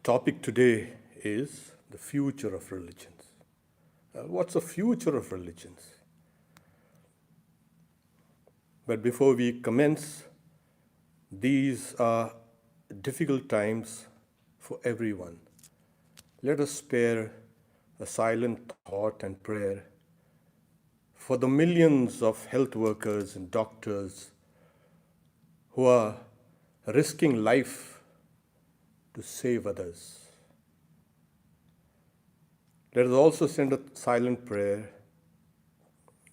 topic today is the future of religions. What's the future of religions? But before we commence, these are difficult times for everyone. Let us spare a silent thought and prayer for the millions of health workers and doctors who are risking life to save others. Let us also send a silent prayer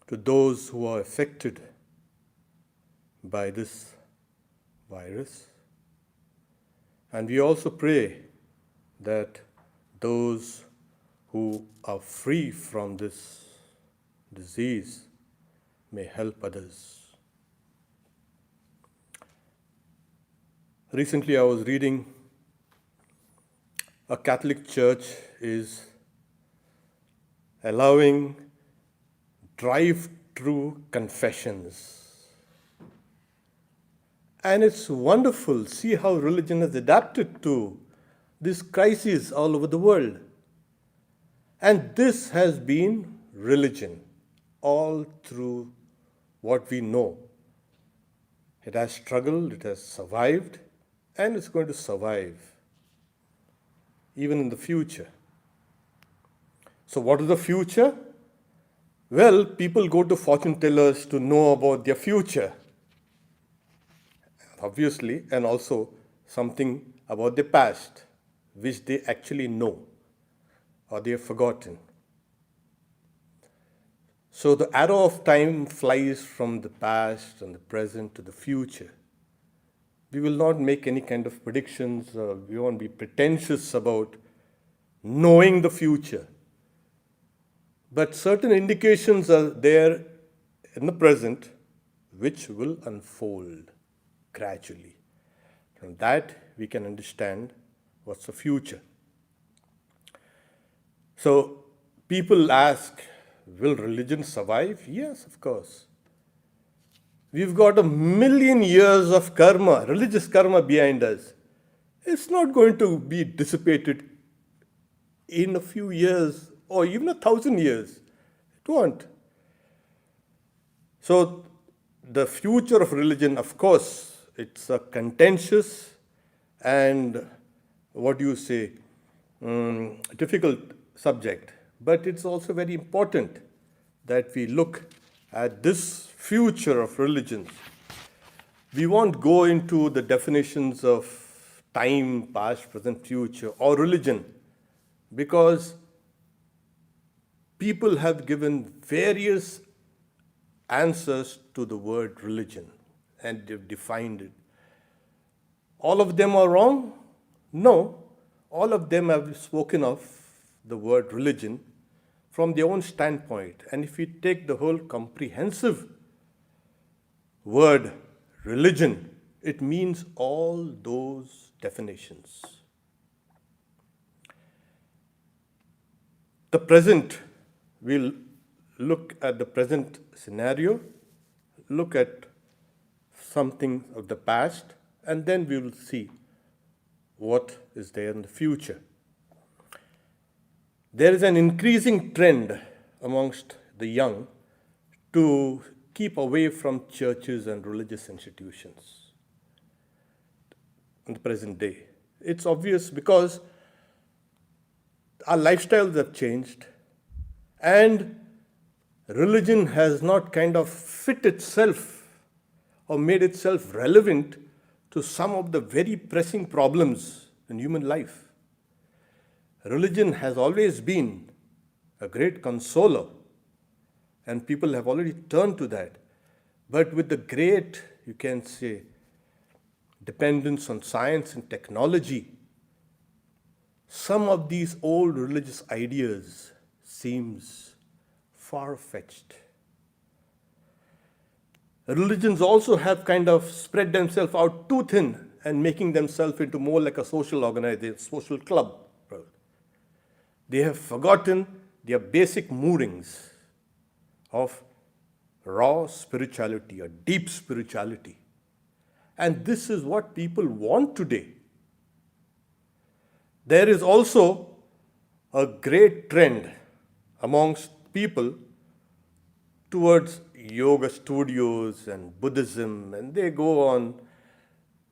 to those who are affected by this virus. And we also pray that those who are free from this disease may help others. Recently I was reading a Catholic church is allowing drive-through confessions. And it's wonderful. See how religion has adapted to this crisis all over the world. And this has been religion all through what we know. It has struggled, it has survived, and it's going to survive even in the future. So what is the future? Well, people go to fortune tellers to know about their future, obviously, and also something about the past, which they actually know or they have forgotten. So the arrow of time flies from the past and the present to the future. We will not make any kind of predictions, we won't be pretentious about knowing the future. But certain indications are there in the present which will unfold gradually. From that we can understand what's the future. So people ask, will religion survive? Yes, of course. We've got 1,000,000 years of karma, religious karma behind us. It's not going to be dissipated in a few years or even 1,000 years. It won't. So the future of religion, of course, it's a contentious and difficult subject. But it's also very important that we look at this future of religions. We won't go into the definitions of time, past, present, future, or religion, because people have given various answers to the word religion, and they've defined it. All of them are wrong? No. All of them have spoken of the word religion from their own standpoint. And if we take the whole comprehensive word religion, it means all those definitions. The present, we'll look at the present scenario, look at something of the past, and then we will see what is there in the future. There is an increasing trend amongst the young to keep away from churches and religious institutions in the present day. It's obvious because our lifestyles have changed and religion has not kind of fit itself or made itself relevant to some of the very pressing problems in human life. Religion has always been a great consoler, and people have already turned to that. But with the great, you can say, dependence on science and technology, some of these old religious ideas seems far-fetched. Religions also have kind of spread themselves out too thin and making themselves into more like a social organization, social club. They have forgotten their basic moorings of raw spirituality or deep spirituality. And this is what people want today. There is also a great trend amongst people towards yoga studios and Buddhism, and they go on.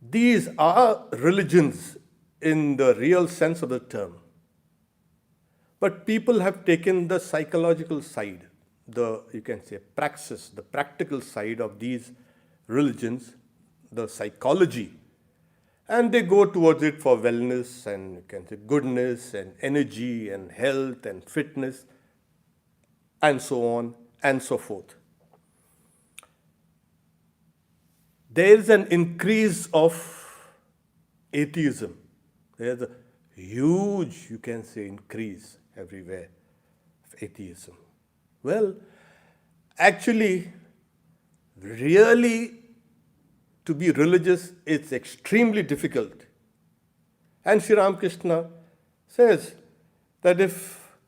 These are religions in the real sense of the term. But people have taken the psychological side, you can say praxis, the practical side of these religions, the psychology, and they go towards it for wellness and you can say goodness and energy and health and fitness and so on and so forth. There is an increase of atheism. There's a huge, you can say, increase everywhere of atheism. Well, actually, really to be religious, it's extremely difficult. And Sri Ramakrishna says that if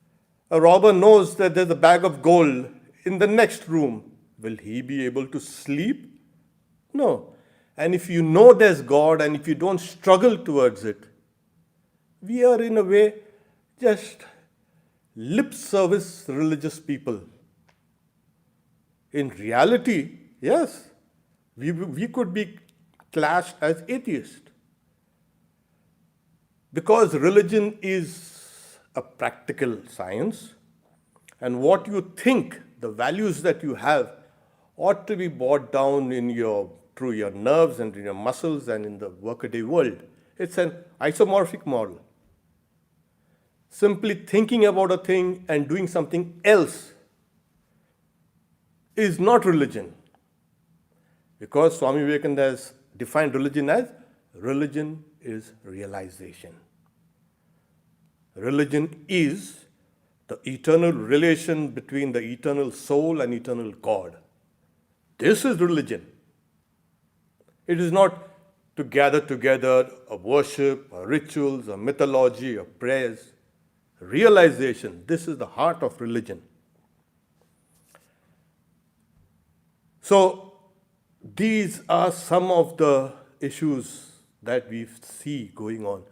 a robber knows that there's a bag of gold in the next room, will he be able to sleep? No. And if you know there's God and if you don't struggle towards it, we are in a way just lip service religious people. In reality, yes, we could be clashed as atheists. Because religion is a practical science, and what you think, the values that you have, ought to be brought down through your nerves and in your muscles and in the workaday world. It's an isomorphic model. Simply thinking about a thing and doing something else is not religion. Because Swami Vivekananda has defined religion as religion is realization. Religion is the eternal relation between the eternal soul and eternal God. This is religion. It is not to gather together a worship, or rituals, or mythology, or prayers. Realization, this is the heart of religion. So, these are some of the issues that we see going on.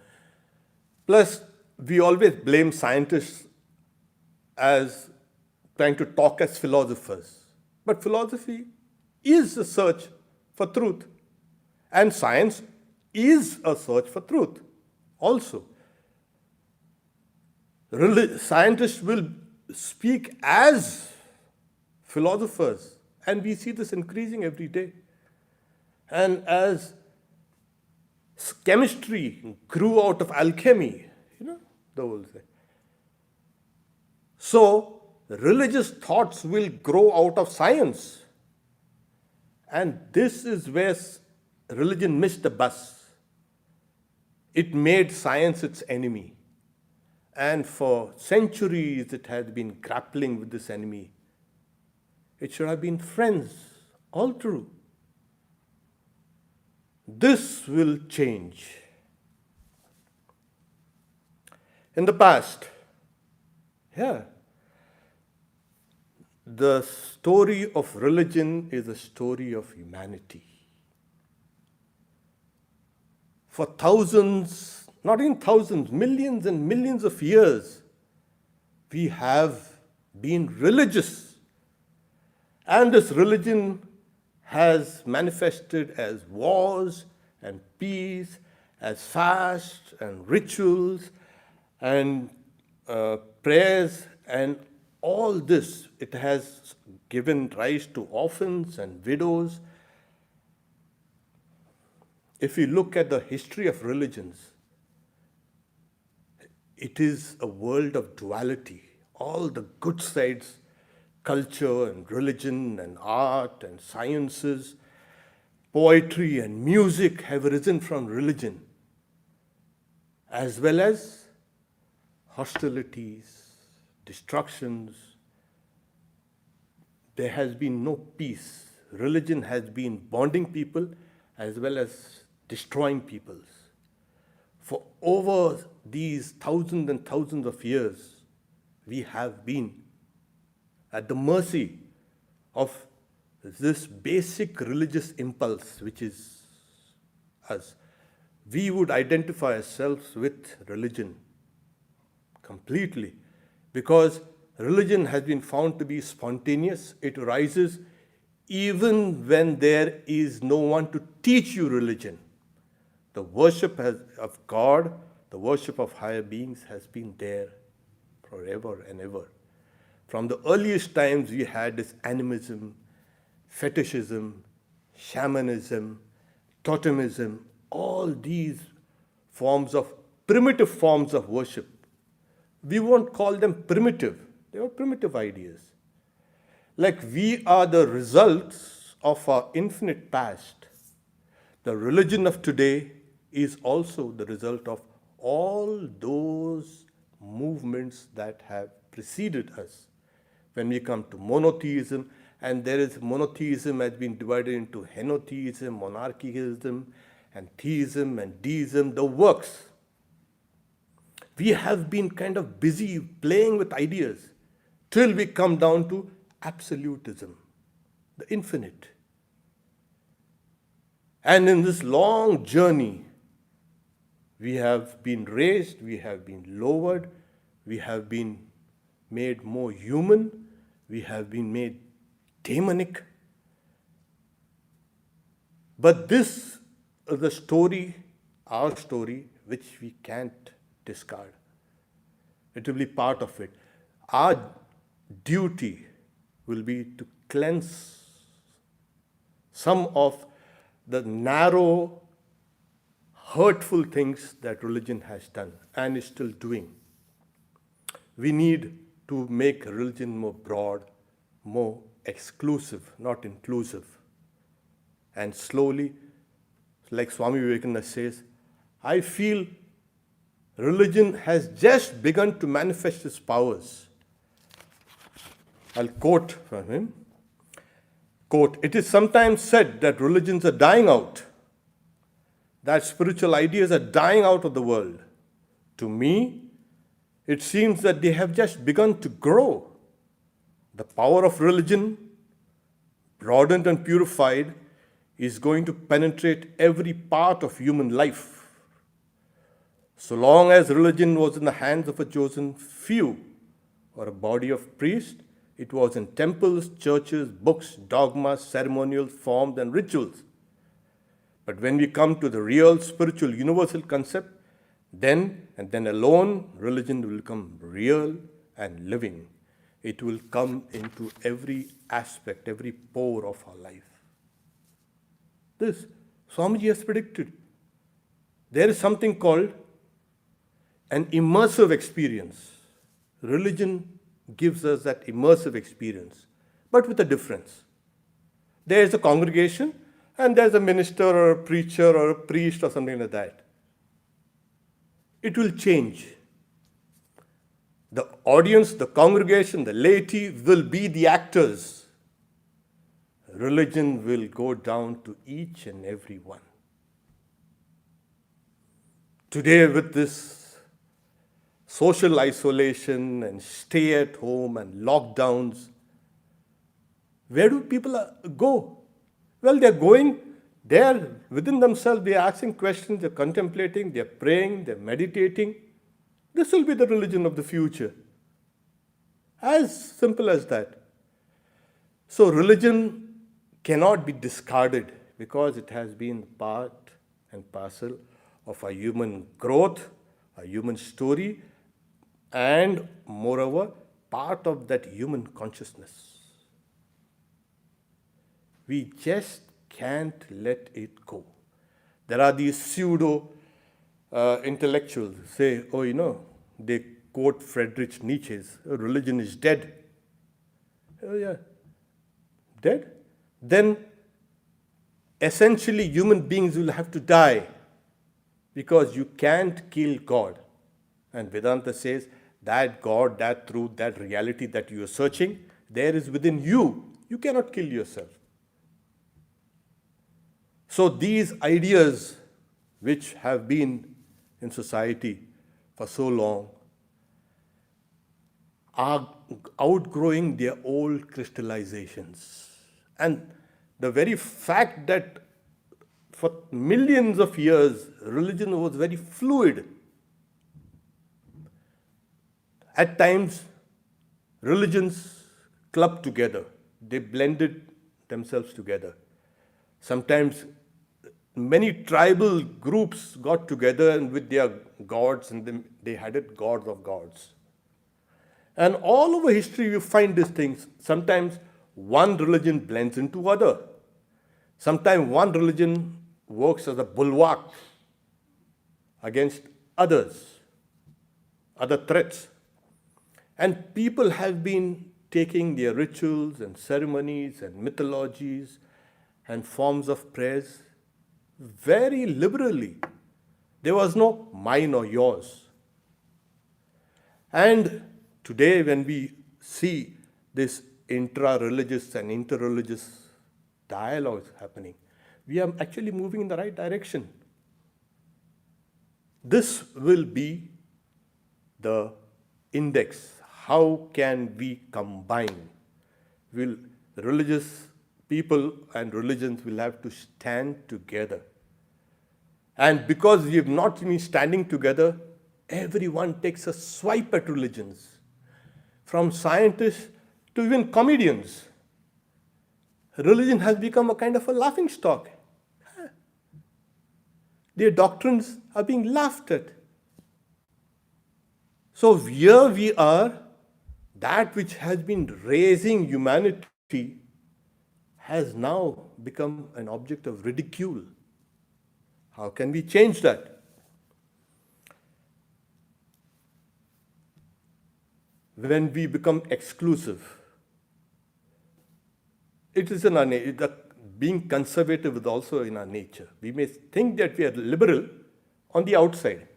Plus, we always blame scientists as trying to talk as philosophers. But philosophy is a search for truth. And science is a search for truth also. Scientists will speak as philosophers, and we see this increasing every day. And as chemistry grew out of alchemy, the whole thing. So, religious thoughts will grow out of science. And this is where religion missed the bus. It made science its enemy. And for centuries it has been grappling with this enemy. It should have been friends all through. This will change. In the past, the story of religion is a story of humanity. For thousands, not even thousands, millions and millions of years, we have been religious. And this religion has manifested as wars and peace, as fasts and rituals and prayers and all this. It has given rise to orphans and widows. If you look at the history of religions, it is a world of duality. All the good sides, culture and religion and art and sciences, poetry and music have arisen from religion, as well as hostilities, destructions. There has been no peace. Religion has been bonding people as well as destroying peoples. For over these thousands and thousands of years, we have been at the mercy of this basic religious impulse, which is us. we would identify ourselves with religion completely, because religion has been found to be spontaneous. It arises even when there is no one to teach you religion. The worship of God, the worship of higher beings has been there forever and ever. From the earliest times, we had this animism, fetishism, shamanism, totemism, all these primitive forms of worship. We won't call them primitive. They were primitive ideas. Like we are the results of our infinite past. The religion of today is also the result of all those movements that have preceded us. When we come to monotheism, and there is monotheism has been divided into henotheism, monarchism, and theism and deism, the works. We have been kind of busy playing with ideas till we come down to absolutism, the infinite. And in this long journey, we have been raised, we have been lowered, we have been made more human, we have been made demonic. But this is the story, our story, which we can't discard. It will be part of it. Our duty will be to cleanse some of the narrow, hurtful things that religion has done and is still doing. We need to make religion more broad, more exclusive, not inclusive. And slowly, like Swami Vivekananda says, I feel religion has just begun to manifest its powers. I'll quote from him. Quote, "It is sometimes said that religions are dying out, that spiritual ideas are dying out of the world. To me, it seems that they have just begun to grow. The power of religion, broadened and purified, is going to penetrate every part of human life. So long as religion was in the hands of a chosen few or a body of priests, it was in temples, churches, books, dogmas, ceremonials, forms, and rituals. But when we come to the real spiritual universal concept, then and then alone, religion will become real and living. It will come into every aspect, every pore of our life." This Swamiji has predicted. There is something called an immersive experience. Religion gives us that immersive experience, but with a difference. There is a congregation, and there's a minister or a preacher or a priest or something like that. It will change. The audience, the congregation, the laity will be the actors. Religion will go down to each and every one. Today, with this social isolation and stay at home and lockdowns, where do people go? Well, they're going there within themselves, they're asking questions, they're contemplating, they're praying, they're meditating. This will be the religion of the future. As simple as that. So religion cannot be discarded because it has been part and parcel of our human growth, our human story, and moreover, part of that human consciousness. We just can't let it go. There are these pseudo intellectuals who say, they quote Friedrich Nietzsche's, religion is dead. Oh yeah, dead? Then essentially human beings will have to die because you can't kill God. And Vedanta says that God, that truth, that reality that you are searching, there is within you. You cannot kill yourself. So these ideas which have been in society for so long are outgrowing their old crystallizations. And the very fact that for millions of years, religion was very fluid. At times, religions clubbed together. They blended themselves together. Sometimes many tribal groups got together and with their gods, and they had it gods of gods. And all over history you find these things. Sometimes one religion blends into other. Sometimes one religion works as a bulwark against others, other threats. And people have been taking their rituals and ceremonies and mythologies and forms of prayers very liberally. There was no mine or yours. And today, when we see this intra-religious and inter-religious dialogues happening, we are actually moving in the right direction. This will be the index. How can we combine? The religious people and religions will have to stand together. And because we have not been standing together, everyone takes a swipe at religions. From scientists to even comedians. Religion has become a kind of a laughing stock. Their doctrines are being laughed at. So here we are, that which has been raising humanity has now become an object of ridicule. How can we change that? When we become exclusive, it is in our nature. Being conservative is also in our nature. We may think that we are liberal on the outside,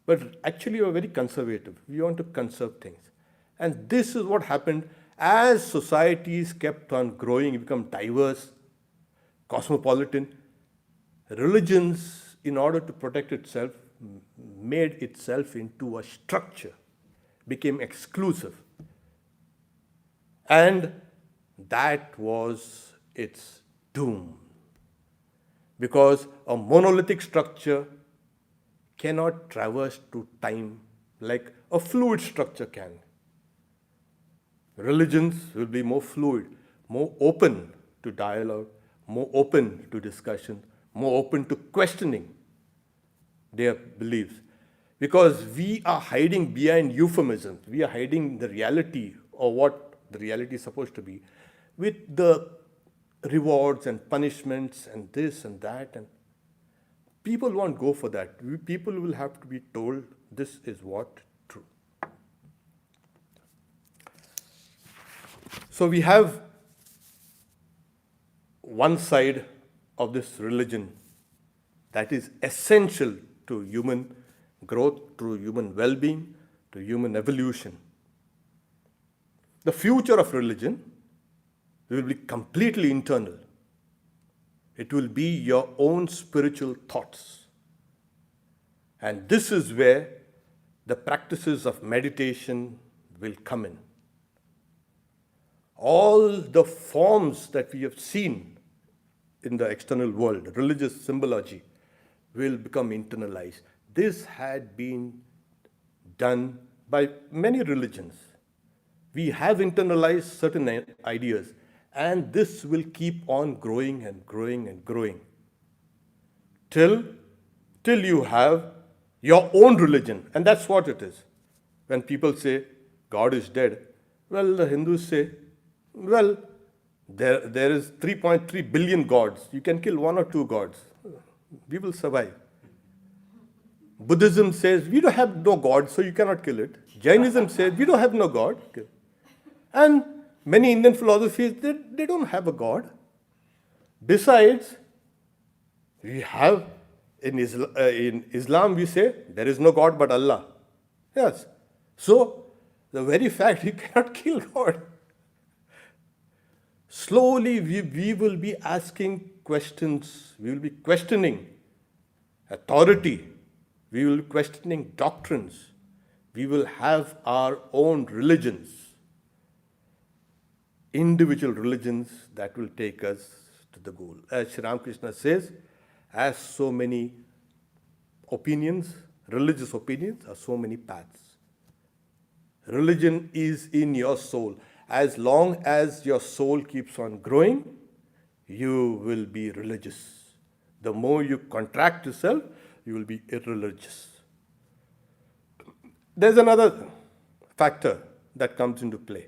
but actually we are very conservative. We want to conserve things. And this is what happened as societies kept on growing, become diverse, cosmopolitan. Religions, in order to protect itself, made itself into a structure, became exclusive. And that was its doom. Because a monolithic structure cannot traverse through time like a fluid structure can. Religions will be more fluid, more open to dialogue, more open to discussion, more open to questioning their beliefs. Because we are hiding behind euphemisms. We are hiding the reality or what the reality is supposed to be with the rewards and punishments and this and that. And people won't go for that. People will have to be told this is what true. So we have one side of this religion that is essential to human growth, to human well-being, to human evolution. The future of religion will be completely internal. It will be your own spiritual thoughts. And this is where the practices of meditation will come in. All the forms that we have seen in the external world, religious symbology, will become internalized. This had been done by many religions. We have internalized certain ideas, and this will keep on growing and growing and growing till you have your own religion. And that's what it is. When people say God is dead, well, the Hindus say, well, there is 3.3 billion gods. You can kill one or two gods. We will survive. Buddhism says we don't have no God, so you cannot kill it. Jainism says we don't have no God. And many Indian philosophies, they don't have a God. Besides, we have, in Islam we say, there is no God but Allah. Yes. So, the very fact you cannot kill God. Slowly we will be asking questions, we will be questioning authority, we will be questioning doctrines, we will have our own religions, individual religions that will take us to the goal. As Sri Ramakrishna says, has so many opinions, religious opinions are so many paths. Religion is in your soul. As long as your soul keeps on growing, you will be religious. The more you contract yourself, you will be irreligious. There's another factor that comes into play.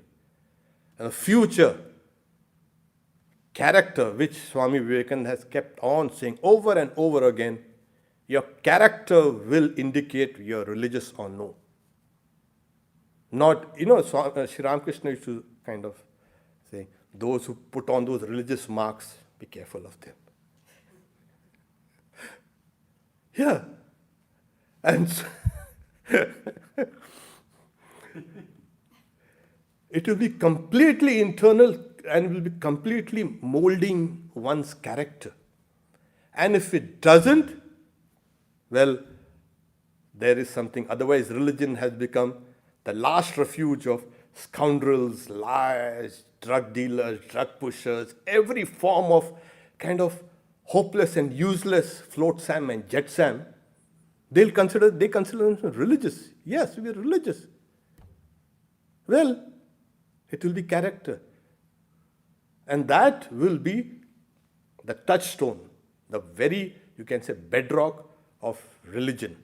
And the future character, which Swami Vivekananda has kept on saying over and over again, your character will indicate you're religious or no. Not, Sri Ramakrishna used to kind of say, those who put on those religious marks, be careful of them. Yeah. And so it will be completely internal and will be completely molding one's character. And if it doesn't, well, there is something. Otherwise, religion has become the last refuge of scoundrels, liars, drug dealers, drug pushers, every form of kind of hopeless and useless float Sam and jet Sam. They consider themselves religious. Yes, we are religious. Well, it will be character. And that will be the touchstone, the very, you can say, bedrock of religion.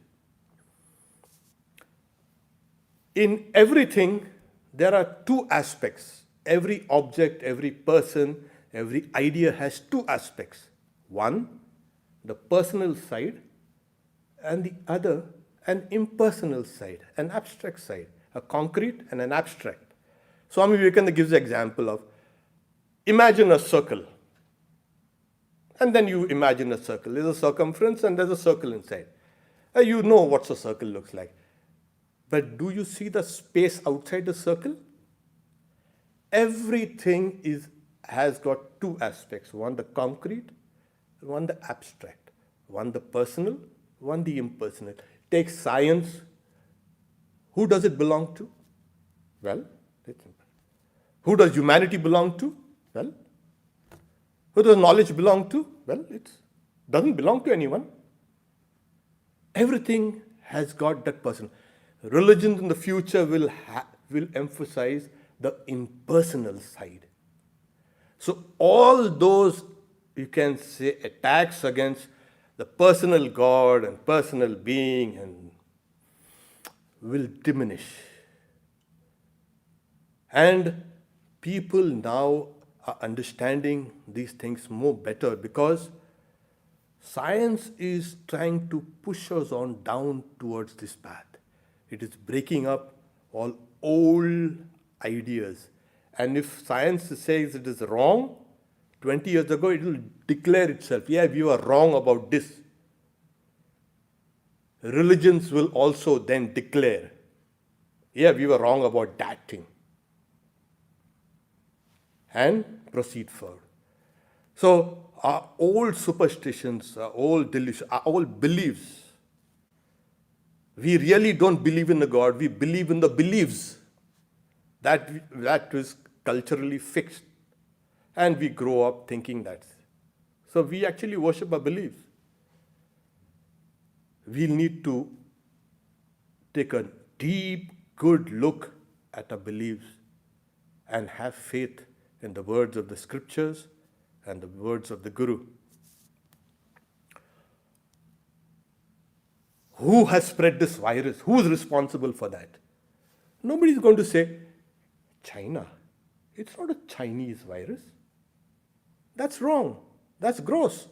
In everything, there are two aspects. Every object, every person, every idea has two aspects. One, the personal side, and the other, an impersonal side, an abstract side, a concrete and an abstract. Swami Vivekananda gives the example of, imagine a circle. And then you imagine a circle. There's a circumference and there's a circle inside. You know what a circle looks like. But do you see the space outside the circle? Everything has got two aspects. One the concrete, one the abstract. One the personal, one the impersonal. Take science. Who does it belong to? Well, it's simple. Who does humanity belong to? Well, who does knowledge belong to? Well, it doesn't belong to anyone. Everything has got that person. Religion in the future will emphasize the impersonal side. So all those, you can say, attacks against the personal God and personal being and will diminish. And people now are understanding these things more better because science is trying to push us on down towards this path. It is breaking up all old ideas. And if science says it is wrong, 20 years ago it will declare itself, yeah, we were wrong about this. Religions will also then declare, yeah, we were wrong about that thing. And proceed further. So our old superstitions, our old delusions, our old beliefs, we really don't believe in a God, we believe in the beliefs. That is culturally fixed. And we grow up thinking that. So we actually worship our beliefs. We need to take a deep, good look at our beliefs and have faith in the words of the scriptures and the words of the Guru. Who has spread this virus? Who is responsible for that? Nobody is going to say, China. It's not a Chinese virus. That's wrong. That's gross.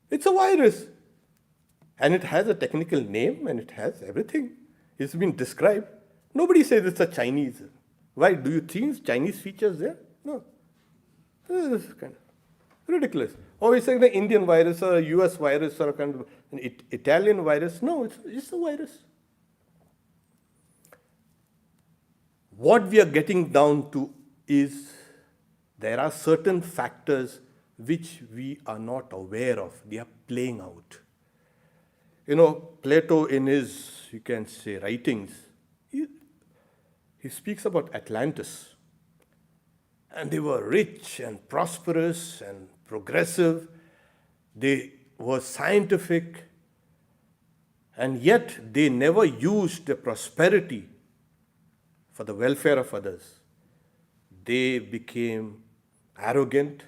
It's a virus. And it has a technical name and it has everything. It's been described. Nobody says it's a Chinese. Why? Do you think Chinese features there? No. This is kind of ridiculous. Or it's like the Indian virus or a US virus or a kind of an Italian virus. No, it's a virus. What we are getting down to is there are certain factors which we are not aware of. They are playing out. Plato in his, you can say, writings, he speaks about Atlantis. And they were rich and prosperous and progressive. was scientific, and yet they never used their prosperity for the welfare of others. They became arrogant,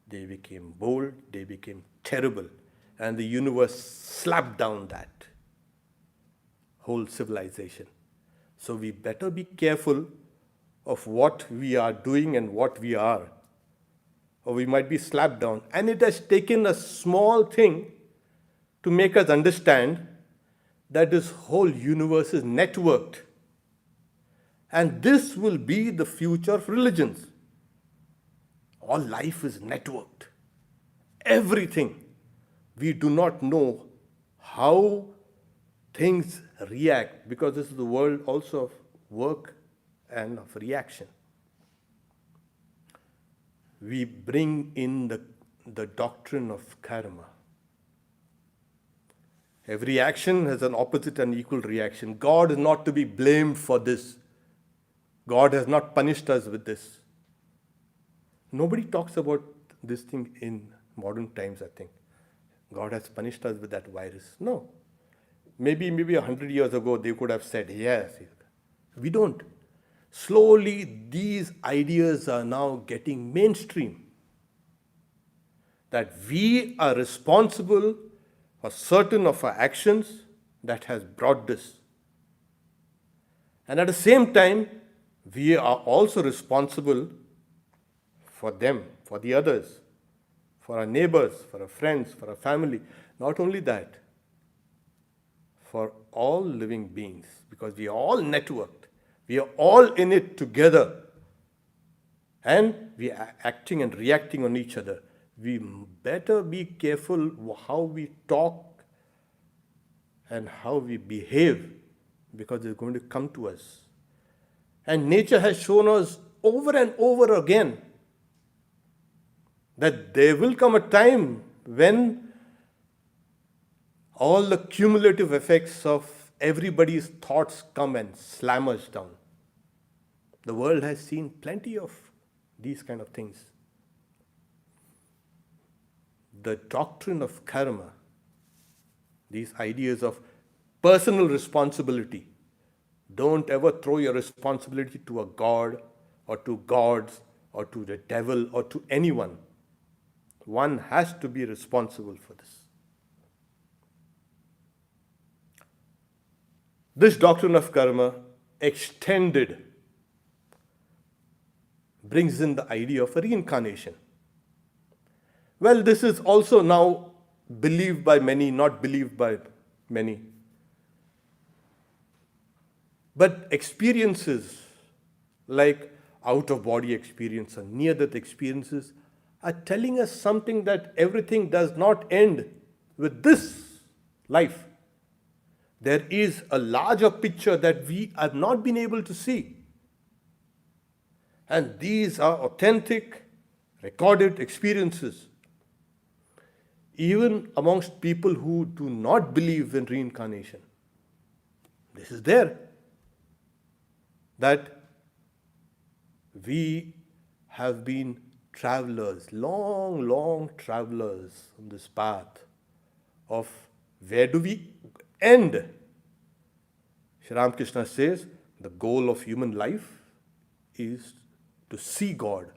they became bold, they became terrible, and the universe slapped down that whole civilization. So we better be careful of what we are doing and what we are, or we might be slapped down. And it has taken a small thing to make us understand that this whole universe is networked. And this will be the future of religions. All life is networked. Everything. We do not know how things react, because this is the world also of work and of reaction. We bring in the doctrine of karma. Every action has an opposite and equal reaction. God is not to be blamed for this. God has not punished us with this. Nobody talks about this thing in modern times, I think. God has punished us with that virus. No. Maybe 100 years ago they could have said, yes. We don't. Slowly these ideas are now getting mainstream. That we are responsible for certain of our actions that has brought this. And at the same time, we are also responsible for them, for the others, for our neighbors, for our friends, for our family. Not only that, for all living beings, because we are all networked. We are all in it together. And we are acting and reacting on each other. We better be careful how we talk and how we behave, because it's going to come to us. And nature has shown us over and over again that there will come a time when all the cumulative effects of everybody's thoughts come and slam us down. The world has seen plenty of these kind of things. The doctrine of karma, these ideas of personal responsibility. Don't ever throw your responsibility to a god or to gods or to the devil or to anyone. One has to be responsible for this. This doctrine of karma extended brings in the idea of a reincarnation. Well, this is also now believed by many, not believed by many. But experiences like out-of-body experience or near-death experiences are telling us something, that everything does not end with this life. There is a larger picture that we have not been able to see. And these are authentic, recorded experiences. Even amongst people who do not believe in reincarnation. This is there. That we have been travelers, long travelers on this path of where do we end? Shri Ramakrishna says the goal of human life is to see God.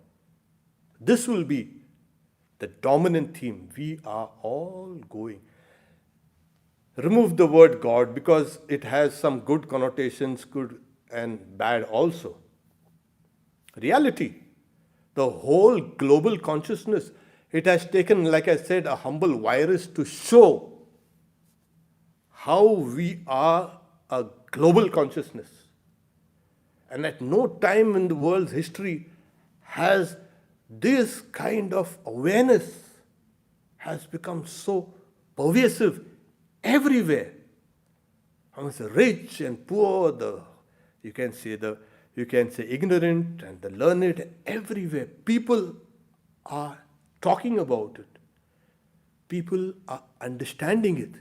This will be the dominant theme. We are all going. Remove the word God because it has some good connotations, good and bad also. Reality. The whole global consciousness, it has taken, like I said, a humble virus to show how we are a global consciousness. And at no time in the world's history has this kind of awareness has become so pervasive everywhere. Amongst the rich and poor, you can say ignorant and the learned, everywhere. People are talking about it. People are understanding it.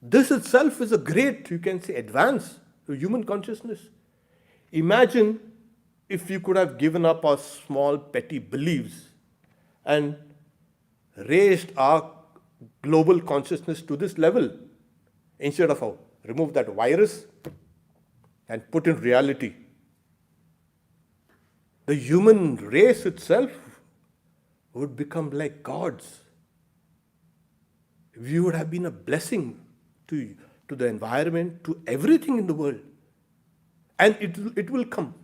This itself is a great, you can say, advance to human consciousness. Imagine if we could have given up our small petty beliefs and raised our global consciousness to this level. Instead of remove that virus and put in reality, the human race itself would become like gods. We would have been a blessing to the environment, to everything in the world. And it will come.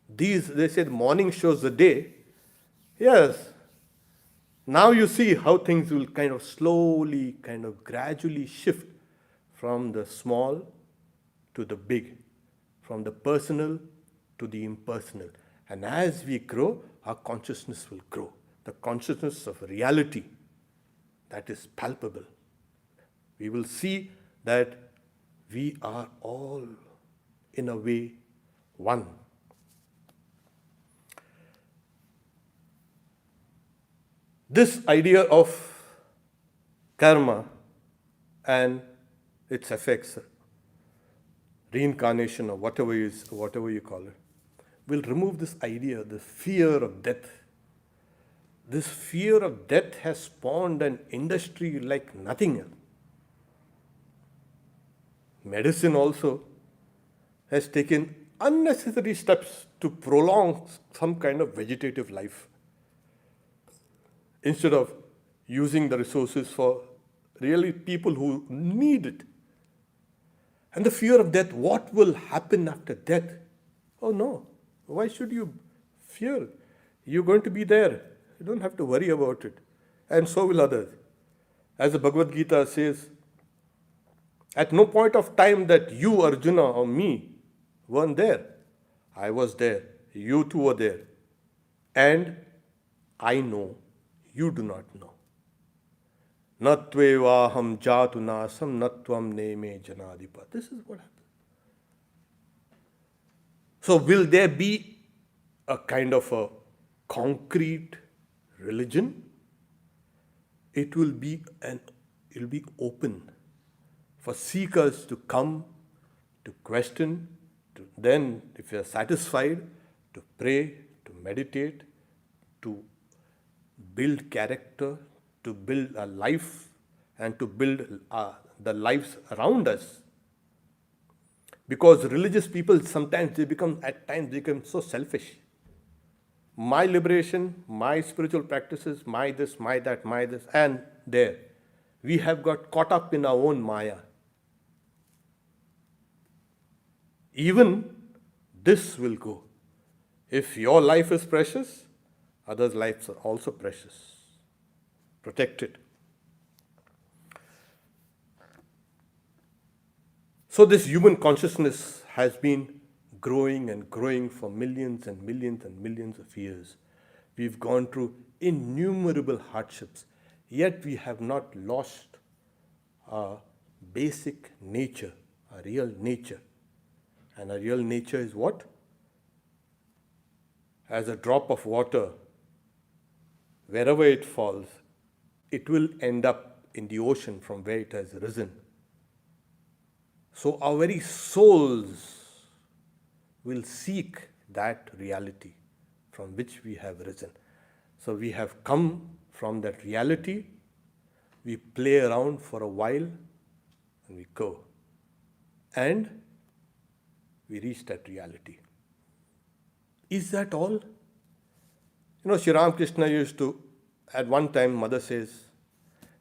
They said morning shows the day. Yes. Now you see how things will kind of slowly, kind of gradually shift from the small to the big, from the personal to the impersonal. And as we grow, our consciousness will grow. The consciousness of reality that is palpable. We will see that we are all, in a way, one. This idea of karma and its effects, reincarnation or whatever you call it, will remove this idea, the fear of death. This fear of death has spawned an industry like nothing else. Medicine also has taken unnecessary steps to prolong some kind of vegetative life, instead of using the resources for really people who need it. And the fear of death, what will happen after death? Oh no, why should you fear? You're going to be there. You don't have to worry about it. And so will others. As the Bhagavad Gita says, at no point of time that you, Arjuna, or me weren't there. I was there. You too were there. And I know. You do not know. Natvevaham jatu nasam natvam neme janadipa. This is what happens. So will there be a kind of a concrete religion? It will be open for seekers to come, to question, to then, if you are satisfied, to pray, to meditate, to build character, to build a life, and to build the lives around us. Because religious people sometimes at times become so selfish. My liberation, my spiritual practices, my this, my that, my this, and there. We have got caught up in our own maya. Even this will go. If your life is precious, others' lives are also precious. Protect it. So this human consciousness has been growing and growing for millions and millions and millions of years. We've gone through innumerable hardships, yet we have not lost our basic nature, our real nature. And our real nature is what? As a drop of water, wherever it falls, it will end up in the ocean from where it has risen. So our very souls will seek that reality from which we have risen. So we have come from that reality, we play around for a while, and we go. And we reach that reality. Is that all? Sri Ramakrishna used to, at one time, mother says,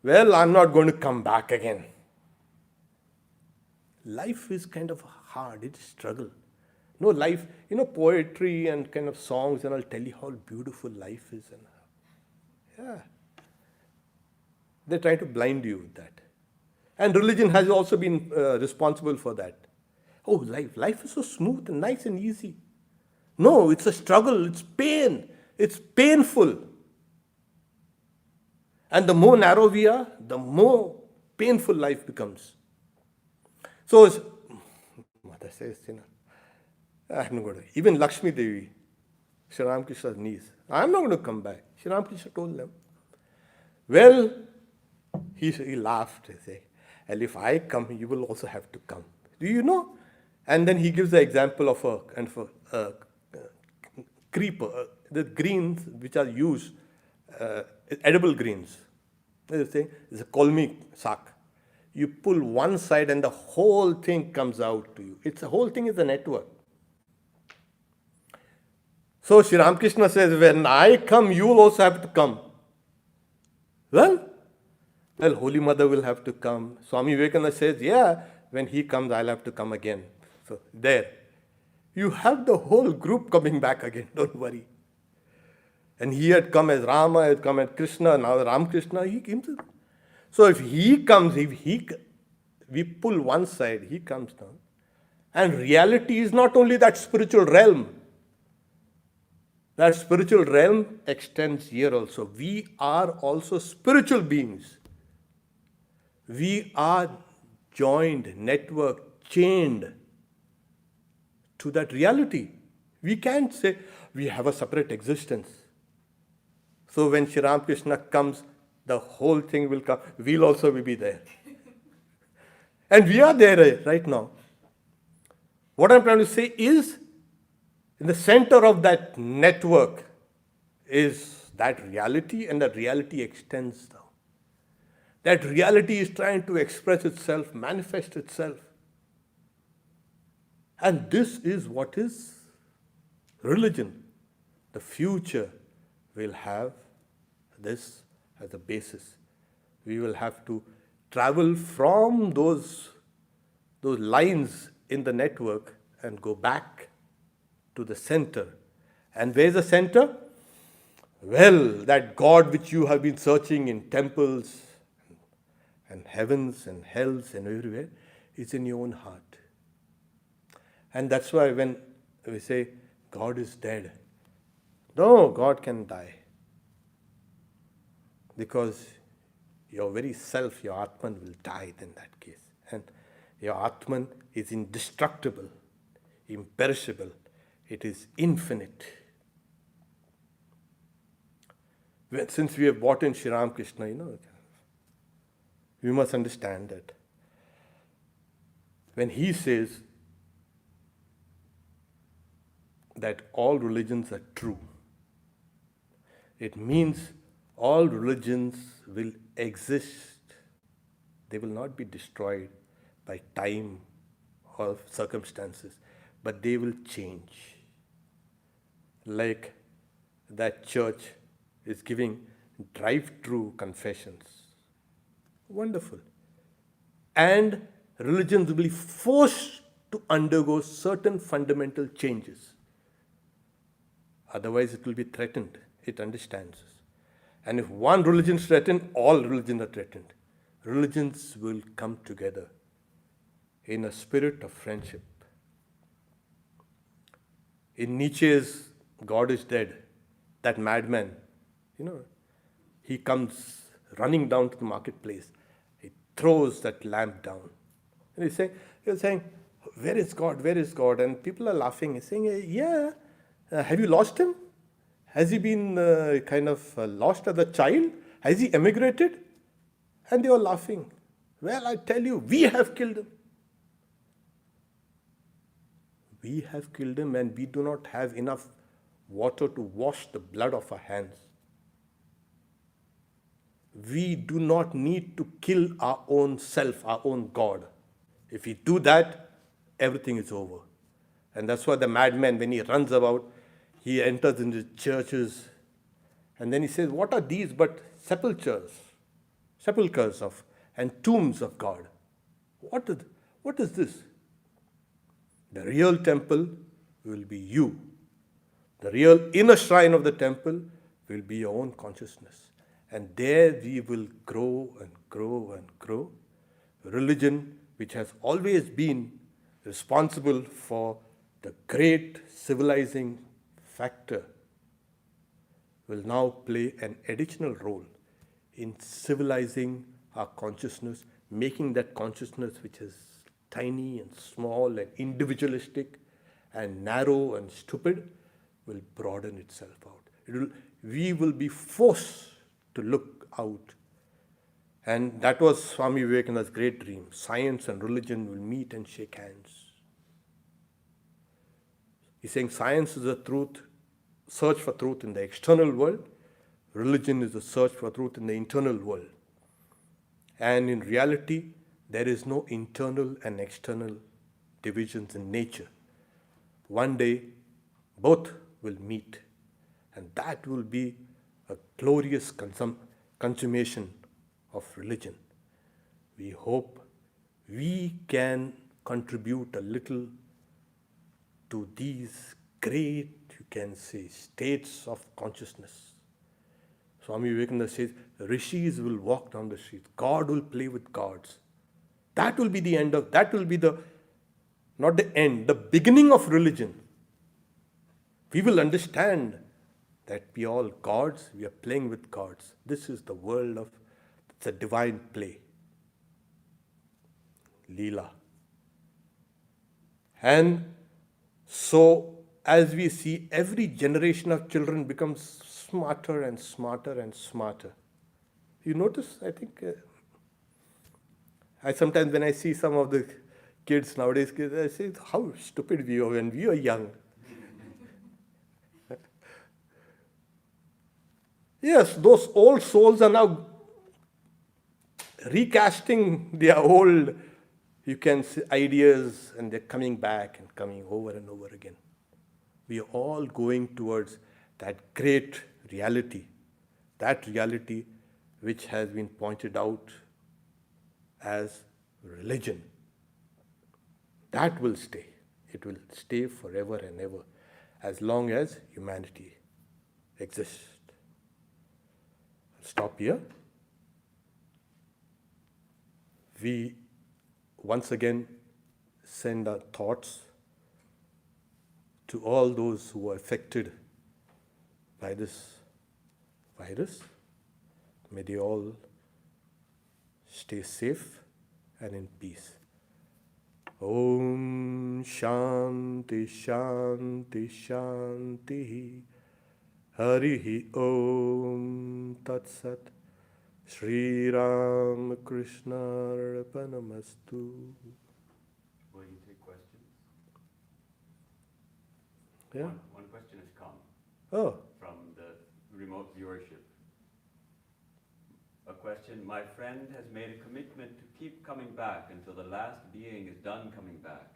well, I'm not going to come back again. Life is kind of hard, it's a struggle. No, life, poetry and kind of songs, and I'll tell you how beautiful life is. And yeah. They're trying to blind you with that. And religion has also been responsible for that. Oh, life is so smooth and nice and easy. No, it's a struggle, it's pain, it's painful. And the more narrow we are, the more painful life becomes. So, mother says, I'm not going to. Even Lakshmi Devi, Sri Ramakrishna's niece, I'm not going to come back. Sri Ramakrishna told them. Well, he laughed. He said, and if I come, you will also have to come. Do you know? And then he gives the example of a creeper, the greens which are used, edible greens. This thing is a kolmi sak. You pull one side and the whole thing comes out to you. The whole thing is a network. So Sri Ramakrishna says, when I come, you will also have to come. Well, Holy Mother will have to come. Swami Vivekananda says, yeah, when he comes, I'll have to come again. So there. You have the whole group coming back again, don't worry. And he had come as Rama, had come as Krishna, now Ramakrishna, he came to. So if he comes, we pull one side, he comes down. And reality is not only that spiritual realm. That spiritual realm extends here also. We are also spiritual beings. We are joined, networked, chained to that reality. We can't say we have a separate existence. So when Sri Ramakrishna comes, the whole thing will come. We'll also be there. And we are there right now. What I'm trying to say is, in the center of that network is that reality, and that reality extends down. That reality is trying to express itself, manifest itself. And this is what is religion. The future will have this as a basis. We will have to travel from those lines in the network and go back to the center. And where's the center? Well, that God which you have been searching in temples and heavens and hells and everywhere is in your own heart. And that's why when we say God is dead, no, God can die. Because your very self, your Atman, will die in that case. And your Atman is indestructible, imperishable. It is infinite. Since we have bought in Sri Ramakrishna, we must understand that when he says that all religions are true, it means all religions will exist. They will not be destroyed by time or circumstances, but they will change. Like that church is giving drive-through confessions. Wonderful. And religions will be forced to undergo certain fundamental changes. Otherwise, it will be threatened. It understands this. And if one religion is threatened, all religions are threatened. Religions will come together in a spirit of friendship. In Nietzsche's God is Dead, that madman, he comes running down to the marketplace. He throws that lamp down. And he's saying, where is God? Where is God? And people are laughing. He's saying, yeah, have you lost him? Has he been lost as a child? Has he emigrated? And they were laughing. Well, I tell you, we have killed him. We have killed him, and we do not have enough water to wash the blood of our hands. We do not need to kill our own self, our own God. If we do that, everything is over. And that's why the madman, when he runs about, he enters into churches, and then he says, what are these but sepulchres and tombs of God? What is this? The real temple will be you. The real inner shrine of the temple will be your own consciousness. And there we will grow and grow and grow. Religion, which has always been responsible for the great civilizing factor, will now play an additional role in civilizing our consciousness, making that consciousness which is tiny and small and individualistic and narrow and stupid will broaden itself out. We will be forced to look out. And that was Swami Vivekananda's great dream. Science and religion will meet and shake hands. He's saying science is a truth, search for truth in the external world. Religion is a search for truth in the internal world. And in reality, there is no internal and external divisions in nature. One day, both will meet, and that will be a glorious consummation of religion. We hope we can contribute a little to these great, you can say, states of consciousness. Swami Vivekananda says, rishis will walk down the streets. God will play with gods. That will be the end of, that will be the, not the end, the beginning of religion. We will understand that we are all gods, we are playing with gods. This is the world of, it's a divine play. Leela. And so, as we see, every generation of children becomes smarter and smarter and smarter. You notice, I think, I sometimes when I see some of the kids nowadays, I say, how stupid we are when we were young. Yes, those old souls are now recasting their old, you can say, ideas, and they're coming back and coming over and over again. We are all going towards that great reality, that reality which has been pointed out as religion. That will stay. It will stay forever and ever, as long as humanity exists. I'll stop here. We once again send our thoughts to all those who are affected by this virus. May they all stay safe and in peace. Om Shanti Shanti Shanti Harihi Om Tat Sat Shri Ram Krishna Arpanamastu. Will you take questions? Yeah. One question has come from the remote viewership. A question, my friend has made a commitment to keep coming back until the last being is done coming back.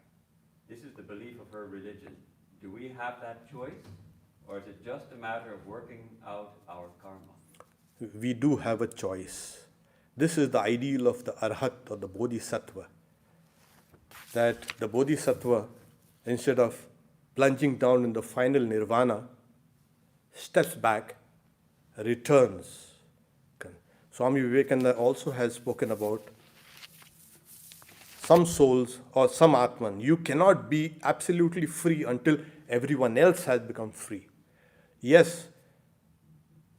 This is the belief of her religion. Do we have that choice? Or is it just a matter of working out our karma? We do have a choice. This is the ideal of the Arhat or the Bodhisattva. That the Bodhisattva, instead of plunging down in the final nirvana, steps back, returns. Swami Vivekananda also has spoken about some souls or some Atman. You cannot be absolutely free until everyone else has become free. Yes,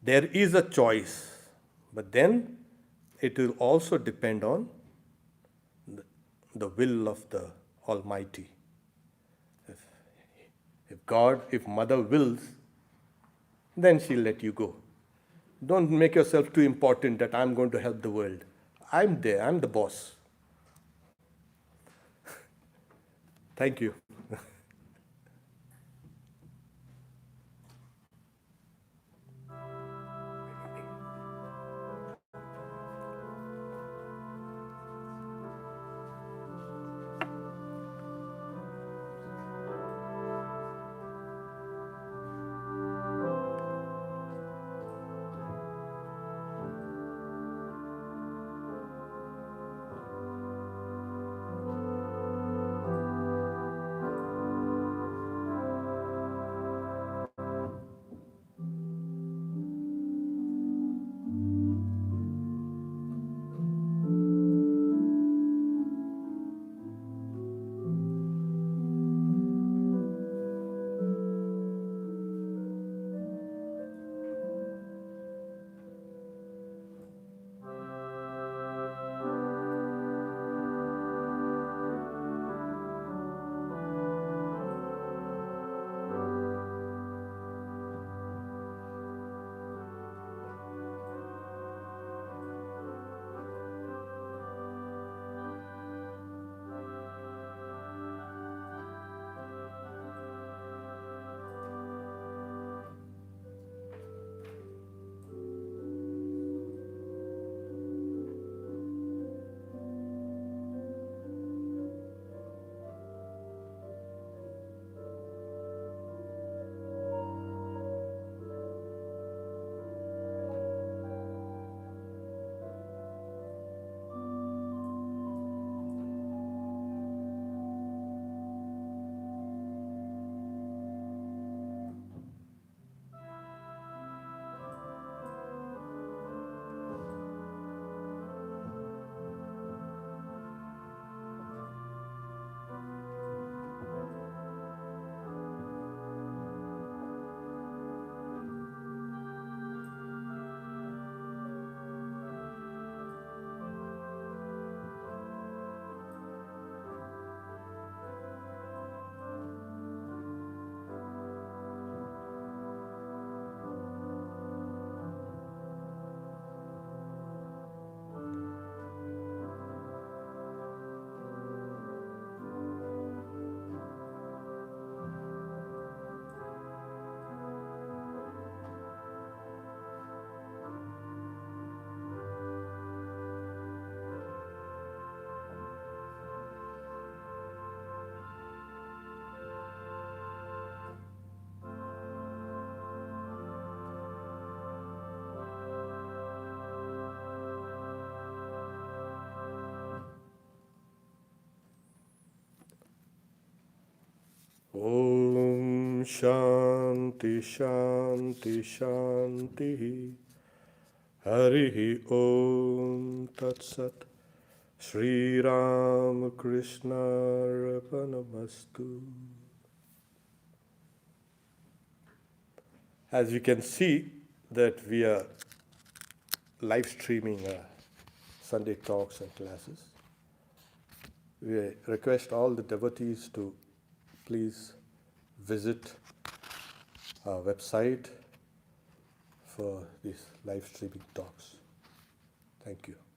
there is a choice, but then it will also depend on the will of the Almighty. If God, if Mother wills, then she'll let you go. Don't make yourself too important that I'm going to help the world. I'm there, I'm the boss. Thank you. Shanti Shanti Shanti. Harihi Om Tat Sat. Sri Ram Krishna Arpanamastu. As you can see that we are live streaming Sunday talks and classes. We request all the devotees to please visit our website for these live streaming talks. Thank you.